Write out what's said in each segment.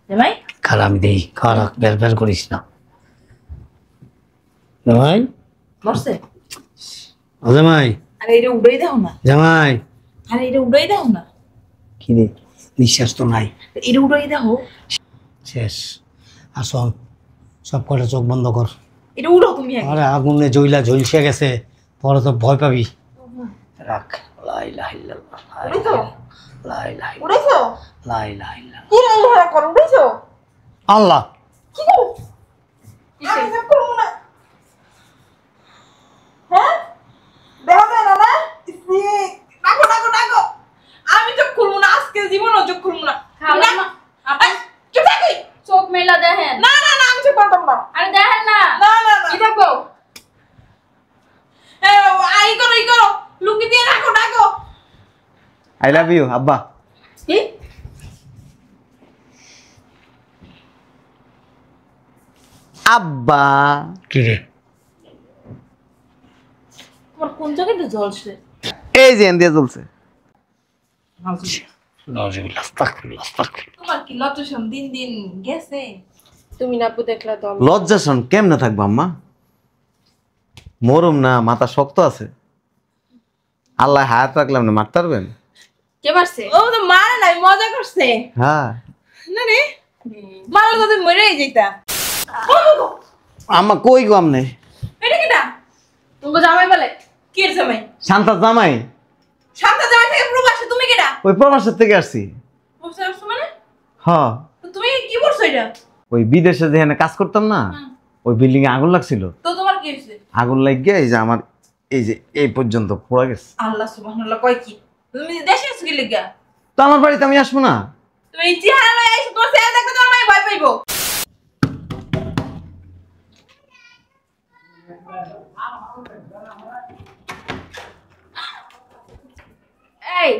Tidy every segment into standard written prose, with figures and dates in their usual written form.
জামাই খারা আমি দেই খারা বের বের করিস না জামাই বসছে। ও জামাই আরে এটা উড়াই দাও না। জামাই আরে এটা উড়াই দাও না। কি রে নিঃশ্বাস তো নাই এটা উড়াই দাও। শেষ আসল সব কটা চোখ বন্ধ কর এটা উড়ো তুমি আগে। আরে আগুনে জ্বইলা ঝলসে গেছে পরে তো ভয় পাবি রাখ লা ইলাহা ইল্লাল্লাহ উড়াইছো? লা ইলাহা ইল্লাল্লাহ উড়াইছো? লা ইলাহা ইল্লাল্লাহ কি রাই হারা কর উড়াইছো? আল্লাহ কি গো? আমি সব করব না। হ্যাঁ? দেখা যায় না না? ইসি ডাকো ডাকো ডাকো। আমি চোখ খুলবো না আজকে জীবনও চোখ খুলবো না। খালা মা, আপনি চুপ থাকি। চোখ মেলা দেখেন। না না না আমি চোখ করতাম না। আরে দেখেন না। না না না। কি দেখবো? আই করো লুঙ্গি দিয়ে রাখো ডাকো। আই লাভ ইউ আব্বা। কি? আব্বা কি রে তোমার কোন জায়গাতে জ্বলছে? এই যে এন দিয়ে চলছে। নাউজুবিল্লাহ আস্তাগফিরুল্লাহ আস্তাগফিরুল্লাহ তোমার কি লটসন দিন দিন গেছে? তুমি না দেখলা তো লজ্জাসন কেমনে থাকবো আম্মা? মরুম না, মাথা শক্ত আছে। আল্লাহ হায়াত রাখলাম না, মারতে পারবেন? কে মারছে? ও তো মারে নাই মজা করছে। হ্যাঁ না রে মারলে তো তুমি মরেই যাইতা। আম্মা কই গো আমনে? এটা কিটা? তুমি জামাই বলে কি এর জামাই? শান্তা জামাই সাতটা জামাই থেকে প্রবাসে তুমি কিটা? ওই প্রবাসের থেকে আসছি। প্রবাসে আসছো মানে? হ্যাঁ তো তুমি কি করছো এটা? ওই বিদেশে যেখানে কাজ করতাম না, ওই বিল্ডিং এ আগুন লাগছিল। তো তোমার কি হয়েছে? আগুন লাগিয়ে এই যে আমার এই যে এই পর্যন্ত পড়ে গেছে। আল্লাহ সুবহানাল্লাহ কয় কি? তুমি দেশে আছো কি লিগা? তো আমার বাড়িতে আমি আসবো না? তুমি এই চেহারা লয়ে আইছো তোমার চেহারা দেখলে তোমার মাই ভয় পাইবো। এই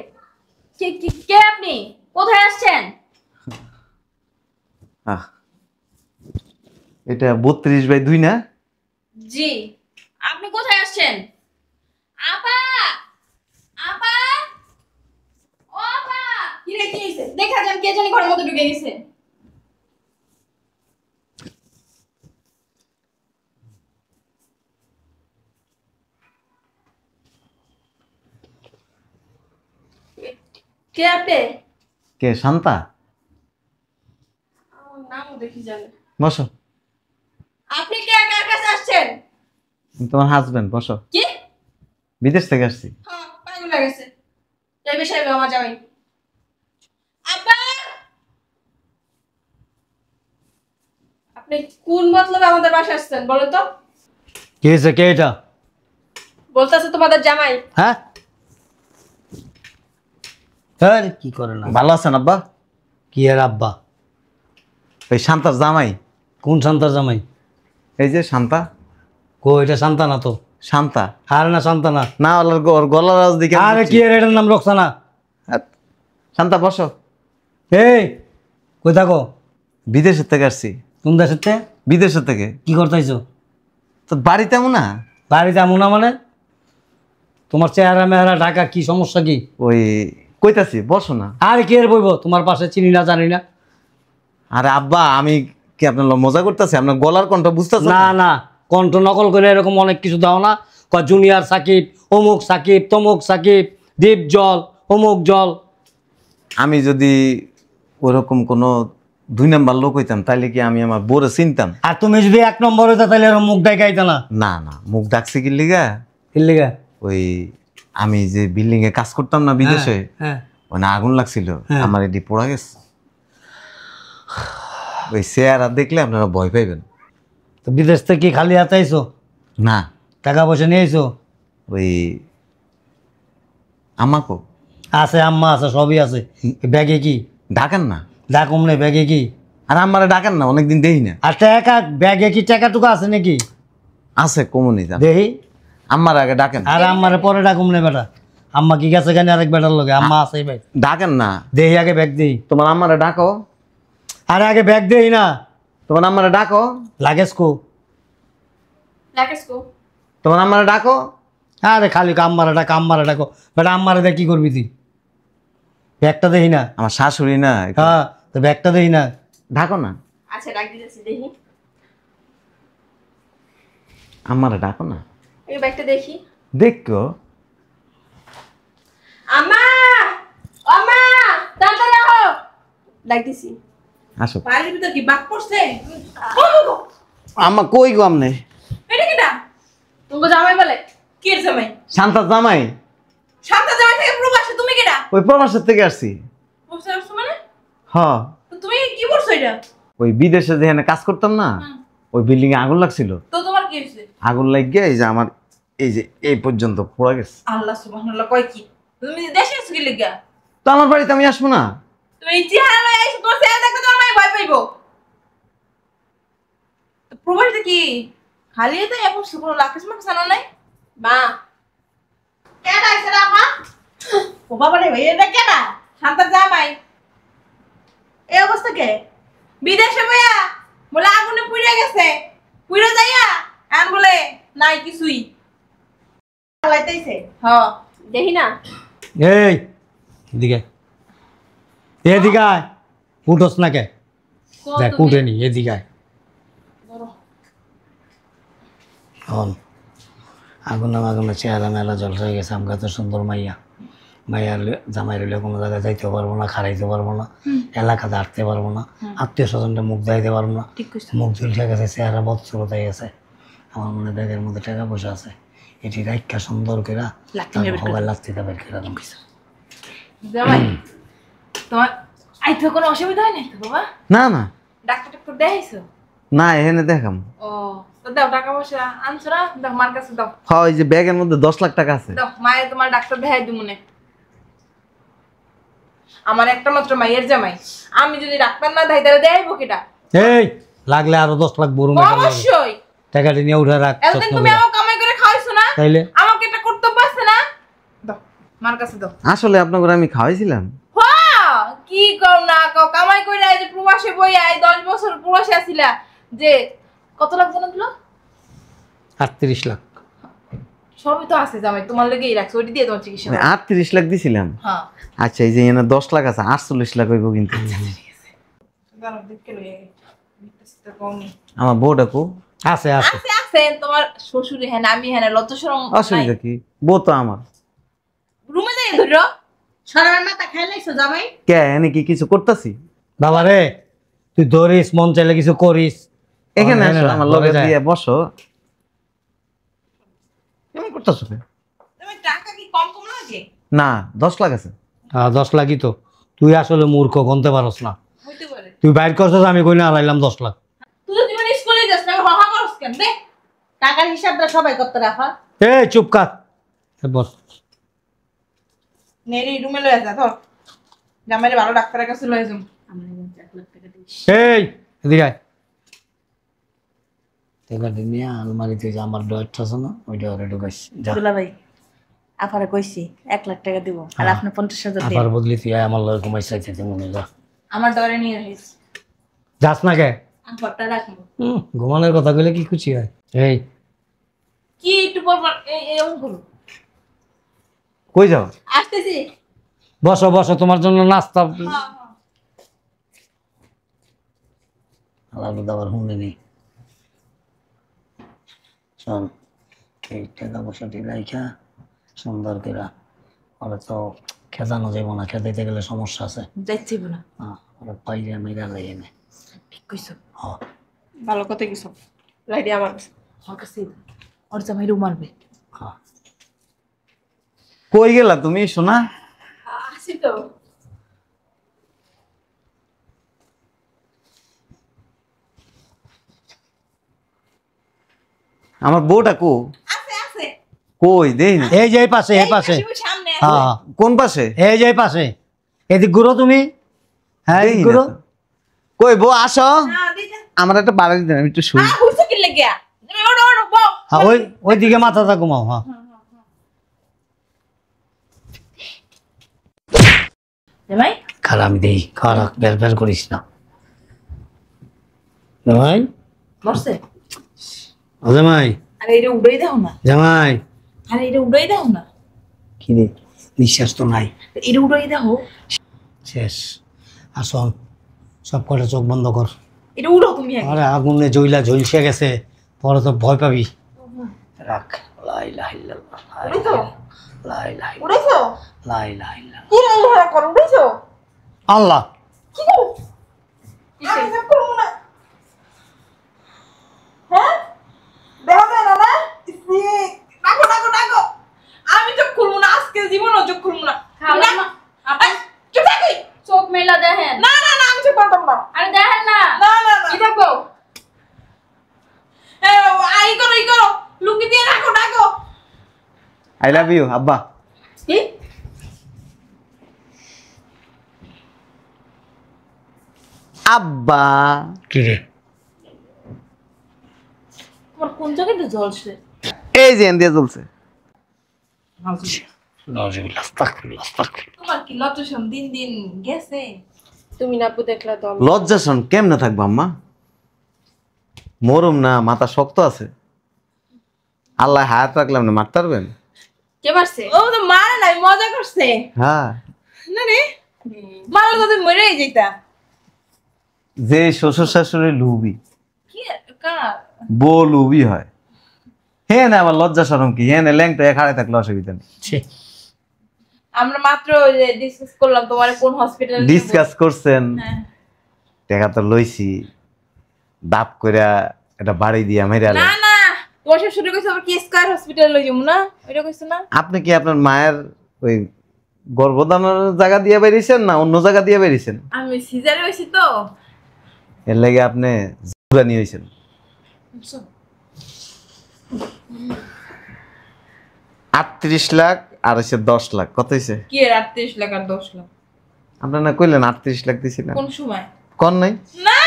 কে আপনি? কোথায় আসছেন? আহ, এটা 32/2 না? জি। আপনি কোথায় আসছেন? আপা! আপা! ও আপা! কি রে কি হইছে? দেখা যান কে জানি ঘরের মধ্যে ঢুকে গেছে। কে আপনি? কে শান্তা? আমার নামও দেখি জানে। বসো। আপনি কে কার কাছে আসছেন? আমি তোমার হাজবেন্ড, বসো। কি? বিদেশ থেকে আসছি। হ্যাঁ পাগল লাগেছে। এই বিষয়ে আমার জামাই। আপা! আপনি কোন মতলবে আমাদের বাসায় আসছেন বলো তো? কি হয়েছে কে এটা বলতেছে তোমাদের জামাই। হ্যাঁ হ্যাঁ কি করে না ভালো আছেন আব্বা? কি আর আব্বা ওই শান্তার জামাই। কোন শান্তার জামাই এই যে শান্তা। কো এটা শান্তা না তো শান্তা আর না শান্তা না না, ওর গলার আওয়াজ দিকে আরে কি এর এটার নাম রক্সানা শান্তা বসো। এই কই থাকো বিদেশের থেকে আসছি। কোন দেশের তে? বিদেশের থেকে। কি করতেছো তো বাড়িতে এমন না? বাড়িতে এমন না মানে তোমার চেহারা মেহারা ঢাকা কি সমস্যা কি ওই কইতাছি বসো না। আর কি এর বইব তোমার পাশে চিনি না জানি না আরে আব্বা আমি কি আপনার মজা করতেছি? আপনার গলার কণ্ঠ বুঝতেছেন না না কণ্ঠ নকল করে এরকম অনেক কিছু দাও না কয় জুনিয়র সাকিব অমুক সাকিব তমুক সাকিব দীপ জল অমুক জল আমি যদি ওরকম কোনো 2 নাম্বার লোক হইতাম তাহলে কি আমি আমার বোরে চিনতাম? আর তুমি যদি 1 নম্বর হইতা তাহলে এরকম মুখ দেখাইতা না না না, মুখ ডাকছে কি লিগা? কিল্লিগা ওই আমি যে বিল্ডিং এ কাজ করতাম না বিদেশে, হ্যাঁ ওখানে আগুন লাগছিল, হ্যাঁ। আমার এটি পোড়া গেছে। ওই চেহারা দেখলে আপনারা ভয় পাইবেন। তো বিদেশ থেকে কি খালি হাতে আইছো না টাকা পয়সা নিয়ে আইছো ওই আমাকে আছে আম্মা আছে সবই আছে ব্যাগে কি ডাকেন না। ডাকুম নেই ব্যাগে কি আর আমারে ডাকেন না, অনেকদিন দেই না। আর টাকা ব্যাগে কি টাকা টুকা আছে নাকি আছে কমনি যান। দেহি আমার আগে ডাকেন। আর আম্মারে পরে ডাকুম নেই বেটা আম্মা কি গেছে কেন আরেক বেটার লগে আম্মা আছে ভাই ডাকেন না। দেহি আগে ব্যাগ দেই তোমার আমারে ডাকো। আরে আগে ব্যাগ দেই না তোমার আমারে ডাকো। লাগেজ কো রাকেশকো তোমার আমারে ডাকো। আরে খালি আম্মারে ডাকো বেটা আম্মারে দেখ কি করবি তুই ব্যাগটা দেই না আমার শাশুড়ি না, হ্যাঁ তো ব্যাগটা দেই না ডাকো না, আচ্ছা ডাক দিতেছি দেখি। আমারে ডাকো না। এই ব্যাগটা দেখি। দেখো আম্মা, আম্মা, তাড়াতাড়ি আহো। ডাক দিছি। আসো। বাড়ির ভিতর কি বাঘ পড়ছে? আম্মা কই গো আমনে? এটা কিটা? তোমাকে জামাই বলে। কি এর জামাই? শান্তার জামাই। শান্তা জামাই থেকে প্রবাসে তুমি কিটা? ওই প্রবাসের থেকে আসছি। প্রবাসে আসছো মানে? হ্যাঁ, তো তুমি কি করছো এটা? ওই বিদেশে যেখানে কাজ করতাম না, ওই বিল্ডিং এ আগুন লাগছিল। তো তোমার কি হয়েছে? আগুন লাগিয়ে এই যে আমার এই যে এই পর্যন্ত পড়ে গেছে। আল্লাহ সুবহানাল্লাহ, কয় কি? তুমি দেশে আছো কি লিগা? তো আমার বাড়িতে আমি আসবো না? তুমি এই চেহারা লয়ে আইছো, তোমার চেহারা দেখলে তোমার মাই ভয় পাইবো। তো প্রবাসে কি খালি তো এখন কোনো লাকেশ মাকেশ আনা নাই? মা, কেডা আইছে রে আমা? ও বাবা রে, ভাই এটা কেডা? শান্তার জামাই। এই অবস্থা কে? বিদেশে বইয়া বলে আগুনে পুড়ে গেছে, পুড়ে যাইয়া আর বলে নাই কিছুই লাইতেইছে। হ্যাঁ দেখি না। এই এদিকে, এদিকে আয়। উঠোস না কে? দেখ উঠে নি, এদিকে আয়। আগুনে আগুনে চেহারা মেলা জল হয়ে গেছে। আমগা তো সুন্দর মাইয়া, মাইয়ার জামাই রইলে কোনো জায়গায় যাইতে পারবো না, খারাইতে পারবো না, এলাকাতে হাঁটতে পারবো না, আত্মীয় স্বজনটা মুখ দেখাইতে পারবো না। মুখ ঝুলতে গেছে, চেহারা বৎসরত হয়ে গেছে। আমার মনে ব্যাগের মধ্যে টাকা পয়সা আছে, এটি রাইখা সুন্দর করে মোবাইল লাগতে বের করে দাম কিছু। জামাই তোমার আইতে কোনো অসুবিধা হয় নাই তো বাবা? না না ডাক্তার টাক্তার দেখাইছো? না, এখানে দেখাম। ও তো দাও, টাকা পয়সা আনছো না? দাও, মার কাছে দাও। হ্যাঁ, ওই যে ব্যাগের মধ্যে 10 লাখ টাকা আছে। দাও, মায়ের তোমার ডাক্তার দেখাই দিব মনে। আমার একটা মাত্র মায়ের জামাই, আমি যদি ডাক্তার না দেখাই তাহলে দেখাইবো কিটা? এই লাগলে আরো 10 লাখ বড় অবশ্যই। টাকাটা নিয়ে উঠে রাখ। এতদিন তুমি আমাকে কামাই করে খাওয়াইছো না? তাইলে আমাকে একটা কর্তব্য আছে না? দাও, মার কাছে দাও। আসলে আপনাকে আমি খাওয়াইছিলাম। হ্যাঁ, কি কও না কও, কামাই করে এই যে প্রবাসে বইয়া এই 10 বছর প্রবাসে আছিলা, যে কত লাখ জানো দিল? 38 লাখ। সবই তো আছে জামাই, তোমার লেগেই রাখছো, ওইটা দিয়ে তোমার চিকিৎসা আমি করো। 38 লাখ দিছিলাম। হ্যাঁ, আচ্ছা, এই যে এখানে 10 লাখ আছে, 48 লাখ হইব কিন্তু। দাঁড়াও, দেখে লই আগে। দেখতেছি তো কওনি। আমার বউটা কো? আছে আছে আছে আছে, তোমার শ্বশুর হ্যাঁ, আমি হ্যাঁ, লজ্জা শরম অসুবিধা কি? বউ তো আমার। রুমে যাই ধরো। সরার মাথা খাইলাইছো জামাই? কে এনে কি কিছু করতেছি? বাবা রে, তুই ধরিস, মন চাইলে কিছু করিস। এখানে আসো, আমার লগে যায়। দিয়ে বসো। কেমন করতেছো? তুমি টাকা কি কম কম লাগে? না, 10 লাখ আছে। 10 লাখই তো। তুই আসলে মূর্খ, গনতে পারস না। হইতে পারে। তুই বাইর করছিস, আমি কই না আলাইলাম 10 লাখ। তুই তো জীবনে স্কুলে যাস না, হহা করস কেন দে? টাকার হিসাবটা সবাই করতে রাখা। এই চুপ কর। বস। নেরি রুমে লয়ে যা ধর। জামাইরে ভালো ডাক্তারের কাছে লয়ে যাম। এই এদিকে আয়। টাকাটা নিয়ে আলমারিতে যে আমার ডয়ারটা আছে না, ওই ডয়ারে ঢুকাইস। যা। দুলা ভাই আপারে কইছি 1 লাখ টাকা দিব আর আপনি 50,000 দিন। আবার বদলি তুই আয় আমার লগে কমাই চাইতে মনে যা। আমার ডরে নিয়ে রইস। যাস না কে? আপারটা রাখবো। ঘুমানোর কথা কইলে কি খুশি হয়? এই কি একটু পর পর এমন করো? কই যাও? আসতেছি। বসো বসো, তোমার জন্য নাস্তা। হ্যাঁ। আলাদা দাবার হুনে নেই। শোন, এই টাকা পয়সা ঠিক রাইখা সুন্দর করে, ওরা তো খেজানো যাইব না, খেদাইতে গেলে সমস্যা আছে। যাইছিব না। ওরা পাইরে মেরা লাগে না। ঠিক কইছো। হ্যাঁ, ভালো কথা কইছো। লাইডি আমার কাছে ওর জামাই রুম মারবে। হ্যাঁ। কই গেলা তুমি সোনা? আসি তো। আমার বউটা কো? আছে আছে। কই দেই না। এই যে এই পাশে, এই পাশে। সামনে আছে। হ্যাঁ, কোন পাশে? এই যে এই পাশে। এদিক ঘুরো তুমি। হ্যাঁ, দেই এদিক না ঘুরো। তো। কই বউ আসো, না দিতে। আমার একটা বাড়ি দেন, আমি একটু শুই। বুঝছো কি লাগিয়া? তুমি ওড়ো ওড়ো বউ। হ্যাঁ, ওই দিকে মাথাটা ঘুমাও। হ্যাঁ, জামাই খারাপ আমি দেই, খারাপ বের বের করিস না জামাই। মরছে? ও জামাই, আরে এটা উড়াই দাও না। জামাই। আরে এটা উড়াই দাও না। কি রে, নিঃশ্বাস তো নাই। এটা উড়াই দাও। শেষ। আসল সব কটা চোখ বন্ধ কর। এটা উড়ো তুমি আগে। আরে আগুনে জ্বইলা ঝলসে গেছে, পরে তো ভয় পাবি। রাখ। লা ইলাহা ইল্লাল্লাহ, উড়াইছো? লা ইলাহা ইল্লাল্লাহ, উড়াইছো? লা ইলাহা ইল্লাল্লাহ। কি রান্না করো উড়াইছো? আল্লাহ কি গো? আমি সব করবো না। হ্যাঁ? দেখা যায় না না? ইসি, ডাকো ডাকো ডাকো। আমি চোখ খুলবো না, আজকে জীবনও চোখ খুলবো না। খাও না, না, আপা। এই, চুপ থাকি। চোখ মেলা দেখেন। না না না, আমি চোখ পারতাম না। আরে দেখেন না। না না না। কি থাকবো? ই করো, লুঙ্গি দিয়ে রাখো ডাকো। আই লাভ ইউ আব্বা। কি? আব্বা কি রে? তোমার কোন জায়গায় তো জ্বলছে? এই যে এন দিয়ে চলছে। নাউজুবিল্লাহ, আস্তাগফিরুল্লাহ, আস্তাগফিরুল্লাহ। তোমার কি লটসন দিন দিন গেছে? তুমি না আপু দেখলা তো আমি। লজ্জাসন কেমনে থাকবো আম্মা? মরুম না, মাথা শক্ত আছে। আল্লাহ হায়াত রাখলাম না, মারতে পারবেন? কে মারছে? ও তো মারে নাই, মজা করছে। হ্যাঁ, না রে, মারলে তো তুমি মরেই যেতা। যে শ্বশুর শাশুড়ি লুবি, কি কার? বউ লুবি হয়। হ্যাঁ না, আমার লজ্জা শরম কি? হ্যাঁ না, ল্যাংটা খাড়ে থাকলে অসুবিধা নেই। ছি, আমরা মাত্র ডিসকাস করলাম তোমার কোন হসপিটালে ডিসকাস করছেন, হ্যাঁ। টাকা তো লইছি, দাপ কইরা এটা বাড়ি দিয়া মেরে না না, তোমার শ্বশুর কইছে আবার কি স্কয়ার হসপিটালে লই যাবো না? ওইটা কইছো না? আপনি কি আপনার মায়ের ওই গর্ভধানের জায়গা দিয়ে বেরিয়েছেন না অন্য জায়গা দিয়ে বেরিয়েছেন? আমি সিজারে হইছি তো। এর লাগে আপনি জুরানি হয়েছেন। 38 লাখ আর হচ্ছে 10 লাখ, কত হয়েছে? কি এর 38 লাখ আর 10 লাখ? আপনার না কইলেন 38 লাখ দিছিলেন, কোন সময়? কোন নাই? না,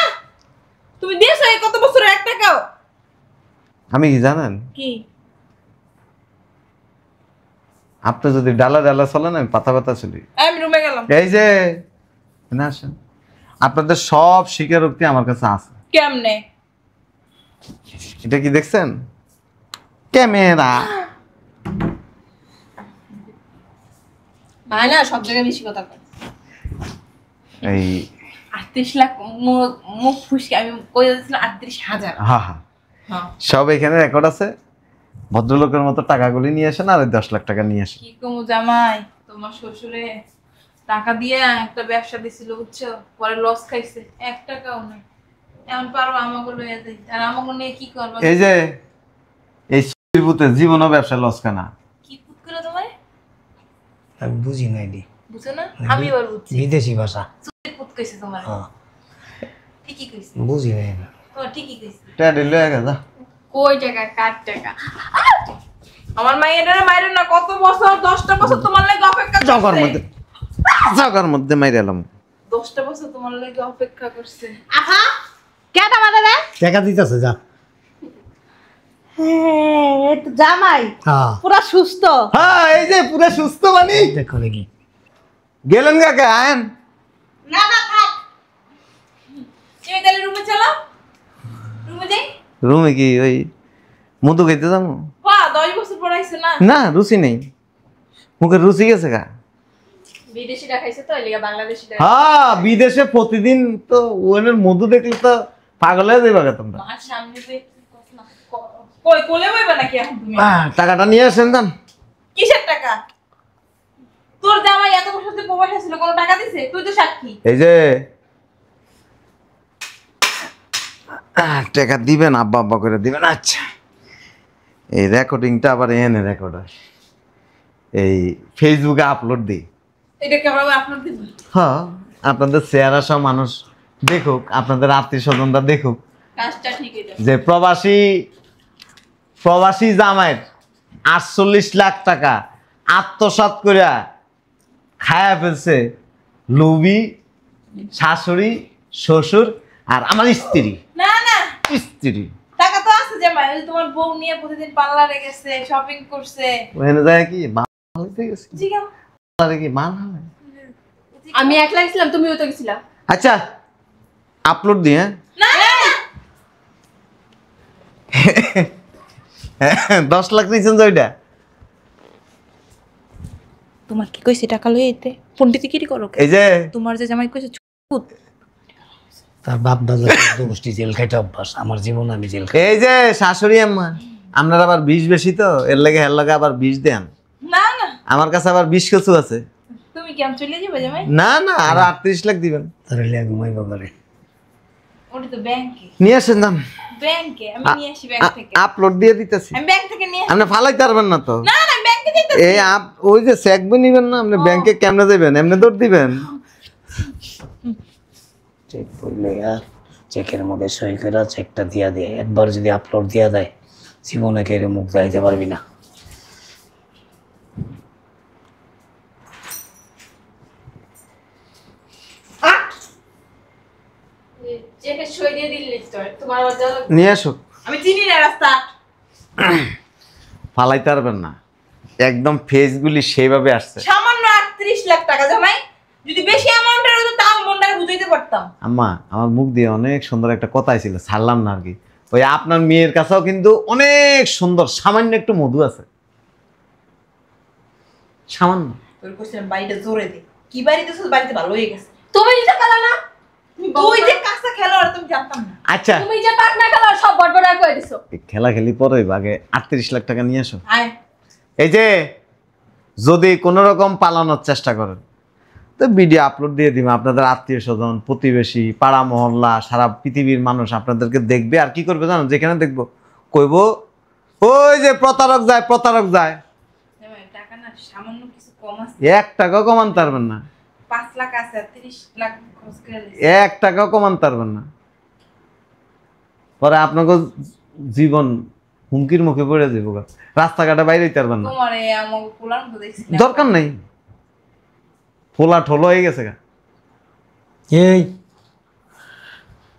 তুমি দিয়েছো এই কত বছর 1 টাকাও? আমি কি জানেন, কি? আপনি যদি ডালা ডালা চলেন আমি পাতা পাতা চলি। আমি রুমে গেলাম। এই যে না আসেন, আপনাদের সব স্বীকারোক্তি আমার কাছে আছে। কেমনে? এটা কি দেখছেন? ক্যামেরা। ভাই না সব জায়গায় বেশি কথা কয়। এই 38 লাখ মুখ ফুসকে আমি কই দিয়েছিলাম 38,000। হা হা, হ্যাঁ। সব এখানে রেকর্ড আছে। ভদ্রলোকের মতো টাকাগুলি নিয়ে আসেন আর ওই 10 লাখ টাকা নিয়ে আসেন। কি কমু জামাই, তোমার শ্বশুরে টাকা দিয়ে একটা ব্যবসা দিছিল বুঝছো, পরে লস খাইছে, 1 টাকাও নাই। এখন পারো আমাকে লইয়া যাই, আর আমাকে নিয়ে কি করবা? এই যে এই শিল্পতে জীবনও ব্যবসা লস কেনা। কি পুত করে তোমার? আমি বুঝি নাই দি। বুঝছো না? আমি এবার বুঝছি। বিদেশি ভাষা। চুরি পুত কইছে তোমার। হ্যাঁ, ঠিকই কইছে। বুঝি নাই না। তোমার ঠিকই কইছে। টাকা লয়ে গেছে। কই টাকা কার টাকা? আমার মায়েরা মায়েরা না কত বছর, 10টা বছর তোমার লাগি অপেক্ষা জগার করছে। মধ্যে জগার মধ্যে মাইরে এলাম। 10টা বছর তোমার লাগি অপেক্ষা করছে। আহা কেটা মানে রে? টাকা দিতেছে যা। হ্যাঁ, এই তো জামাই হ্যাঁ, পুরা সুস্থ। হ্যাঁ, এই যে পুরো সুস্থ মানি দেখো দেখি। গেলেন কাকা আয়েন। না না থাক। তুমি তাহলে রুমে চলো। রুমে যাই। রুমে কি ওই মধু খাইতে যাবো? বাহ, 10 বছর পড়াইছে না। না, রুচি নেই, মুখের রুচি গেছে গা। বিদেশিটা খাইছে তো এলিগা বাংলাদেশিটা। হ্যাঁ, বিদেশে প্রতিদিন তো ওনের মধু দেখলে তো পাগল হয়ে যাবে গা তোমরা। মার সামনে যে কথা না কই কোলে বইবা নাকি এখন তুমি? টাকাটা নিয়ে আসেন যান। কিসের টাকা? তোর জামাই এত বছর ধরে প্রবাসে ছিল, কোনো টাকা দিছে? তুই তো সাক্ষী। এই যে টাকা দিবেন, আব্বা আব্বা করে দিবেন। আচ্ছা, এই রেকর্ডিংটা আবার এনে রেকর্ড হয়, এই ফেসবুকে আপলোড দিই। এটা কেমন আপনার দিব? হ্যাঁ, আপনাদের চেহারা সব মানুষ দেখুক, আপনাদের আত্মীয় স্বজনরা দেখুক কাজটা ঠিক হয়ে যাবে। যে প্রবাসী জামাইয়ের 48 লাখ টাকা আত্মসাৎ করিয়া খায়া ফেলছে লুবি শাশুড়ি শ্বশুর আর আমার স্ত্রী। না না, স্ত্রী টাকা তো আছে জামাই, ওই যে তোমার বউ নিয়ে প্রতিদিন পার্লারে গেছে, শপিং করছে। ওখানে যায় কি মাল হইতে গেছে, জিগাও। পার্লারে কি মাল হয়? আমি একলা গেছিলাম, তুমিও তো গেছিলা। আচ্ছা, আপলোড দিয়ে না না না, 10 লাখ নিয়েছেন যে ওইটা। তোমার কি কইছে টাকা লই আইতে? পণ্ডিত কি করো? এই যে তোমার যে জামাই কইছে চুপ। তার বাপ দাদা গোষ্ঠী জেল খাইতে অভ্যাস, আমার জীবন আমি জেল খাই। এই যে শাশুড়ি আম্মা, আপনার আবার বিষ বেশি তো, এর লাগে হের লাগে আবার বিষ দেন। না না, আমার কাছে আবার বিষ কিছু আছে। তুমি কেমন চলে যাবে জামাই? না না, আরো 38 লাখ দিবেন। তার লিয়া ঘুমাইব করে। ওটা তো ব্যাংকে। নিয়ে আসেন দাম, ব্যাংকে আমি নিয়ে আসি, ব্যাংক থেকে। আপলোড দিয়ে দিতেছি। আমি ব্যাংক থেকে নিয়ে আসি। আপনি ফালাইতে পারবেন না তো। না না, ব্যাংকে দিতে। এই ওই যে চেক বই নিবেন না, আপনি ব্যাংকে কেমনে দেবেন? এমনি দৌড় দিবেন? চেক করলে আর চেকের মধ্যে সই করে চেকটা দিয়া দেয়, একবার যদি আপলোড দিয়া দেয় জীবনে কেড়ে মুখ যাইতে পারবি না। চেকে সই দিয়ে দিলে তো তোমার আবার যাওয়া লাগবে। নিয়ে আসুক। আমি চিনি না রাস্তা। ফালাইতে পারবেন না, একদম ফেসগুলি সেইভাবে আসছে। সামান্য 38 লাখ টাকা জামাই, যদি বেশি অ্যামাউন্টের হতো তাও মনটাকে বুঝাইতে পারতাম। আম্মা, আমার মুখ দিয়ে অনেক সুন্দর একটা কথাই ছিল, ছাড়লাম না আর কি। ওই আপনার মেয়ের কাছেও কিন্তু অনেক সুন্দর, সামান্য একটু মধু আছে, সামান্য। তোর কোশ্চেন বাড়িটা জোরে দে। কি বাড়িতে শুধু বাড়িতে ভালো হয়ে গেছে। তুমি নিজে খেলা না, তুই যে কাঁচা খেলোয়াড় তুমি জানতাম না। আচ্ছা, তুমি যে পাক না খেলা সব বড়বড় করে দিছো। খেলা খেলি পরে, আগে 38 লাখ টাকা নিয়ে আসো। আয় এই যে যদি কোনো রকম পালানোর চেষ্টা করেন তো ভিডিও আপলোড দিয়ে দিবেন, আপনাদের আত্মীয় স্বজন, প্রতিবেশী, পাড়া মহল্লা, সারা পৃথিবীর মানুষ আপনাদেরকে দেখবে। আর কি করবে জানো? যেখানে দেখবো কইব ওই যে প্রতারক যায়, প্রতারক যায়। জামাই টাকা না সামান্য কিছু কম আছে। 1 টাকাও কমাতে পারবেন না, 5 লাখ আছে, 30 লাখ খরচ করে দিছি। 1 টাকাও কমাতে পারবেন না। পরে আপনাকে জীবন হুমকির মুখে পড়ে যাবো, রাস্তাঘাটে বাইরে হইতে পারবেন না। তোমার এই আমাকে পোলার মতো দেখছি না। দরকার নেই, ফোলা ঠোলো হয়ে গেছে গা। এই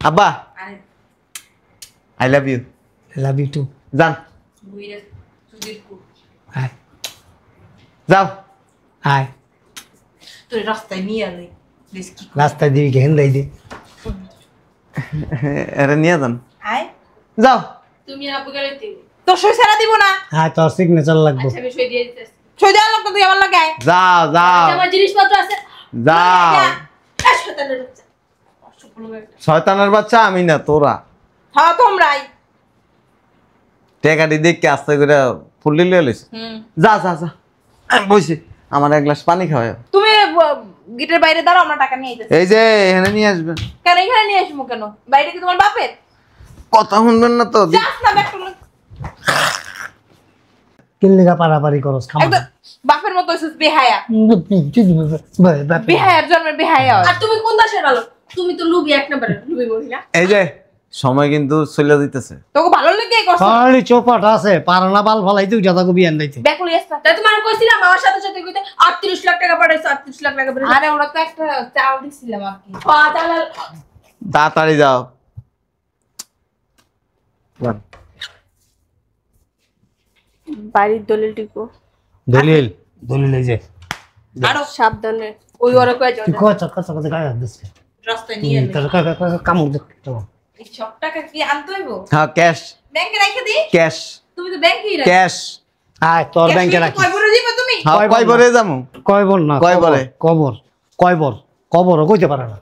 আব্বা, আরে I love you. Love you too. যান, বুইরে সুদির কু। আয় যাও। আয়, তোর রাস্তায় নিয়ে আলে দেখ কি রাস্তায় দিবি কেন দেয় দে। এরে নিয়ে যান, আয়। যাও। তুমি আপু গেলে দিবে। তোর সই সারা দিব না। আয়, তোর সিগনেচার লাগবে। আচ্ছা আমি সই দিয়ে দিতেছি। সই দেওয়ার লোক তো তুই আমার লাগে আয়। যাও যাও আচ্ছা, আমার জিনিসপত্র আছে। যাও। এই শয়তানের বাচ্চা। অসুখ লোক একটা। শয়তানের বাচ্চা আমি না, তোরা। হ্যাঁ তোমরাই। টেকাটি দেখকে আস্তে করে ফুললি লিয়ে লইস। যা যা যা, আমি বসি, আমার 1 গ্লাস পানি খাওয়ায়। তুমি গেটের বাইরে দাঁড়াও, আমরা টাকা নিয়ে আইতেছি। এই যে এখানে নিয়ে আসবেন। কেন এখানে নিয়ে আসবো কেন? বাইরে কি তোমার বাপের? কথা শুনবেন না তো? যাস না ব্যাগটা লই। কিল্লিগা পারাপারি করস খামা। একদম বাপের মতো হইছিস বেহায়া। বেহায়ার জন্মের বেহায়া হয়। আর তুমি কোন দেশের ভালো? তুমি তো লুবি, এক নম্বরের লুবি মহিলা। এই যে সময় কিন্তু চলে দিতেছে। তোকে ভালো লেগে করছ। খালি চোপাট আছে, পারনা বাল ফলাই তুই যা তাকে বিয়ান দিতে। ব্যাগ লই আসতা। তাই তোমার কইছিলাম আমার সাথে সাথে কইতে 38 লাখ টাকা পাঠাইছো, 38 লাখ টাকা পাঠাইছো। আরে ওরা তো একটা চাল দিছিলাম আর কি। পাতাল তাড়াতাড়ি যাও। বাড়ির দলিল টিকো। দলিল দলিল এই যে আরো সাবধানে ওই ওরা কই যাও। তুই কত কত কত গায় দিস। রাস্তায় নিয়ে এলি। কামড় দে তো। এই সব টাকা কি আনতে হইব? হ্যাঁ, ক্যাশ ব্যাংকে রাখে দি। ক্যাশ তুমি তো ব্যাংকেই রাখো। ক্যাশ। আয় তোর ব্যাংকে রাখ। কয় বড় দিবা তুমি? হ্যাঁ, কয় বরে যামু? কয়বর না কয় বরে? কবর কয়বর কবরও কইতে পারে না।